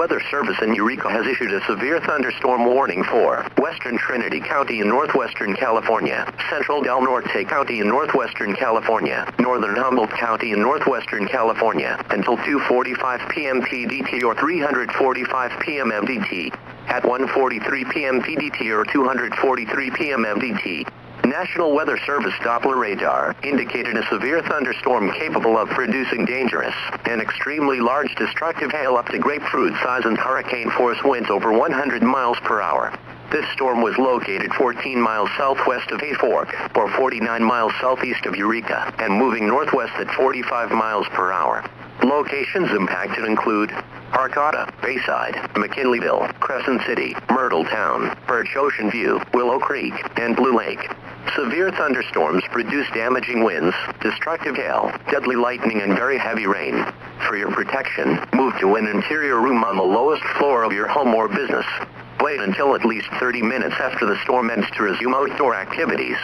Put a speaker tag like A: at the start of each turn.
A: Weather Service in Eureka has issued a severe thunderstorm warning for Western Trinity County in northwestern California, Central Del Norte County in northwestern California, Northern Humboldt County in northwestern California, until 2:45 p.m. PDT or 3:45 p.m. MDT. At 1:43 p.m. PDT or 2:43 p.m. MDT. National Weather Service Doppler radar indicated a severe thunderstorm capable of producing dangerous and extremely large destructive hail up to grapefruit size and hurricane force winds over 100 miles per hour. This storm was located 14 miles southwest of Hay Fork, or 49 miles southeast of Eureka, and moving northwest at 45 miles per hour. Locations impacted include Arcata, Bayside, McKinleyville, Crescent City, Myrtle Town, Birch Ocean View, Willow Creek, and Blue Lake. Severe thunderstorms produce damaging winds, destructive hail, deadly lightning, and very heavy rain. For your protection, move to an interior room on the lowest floor of your home or business. Wait until at least 30 minutes after the storm ends to resume outdoor activities.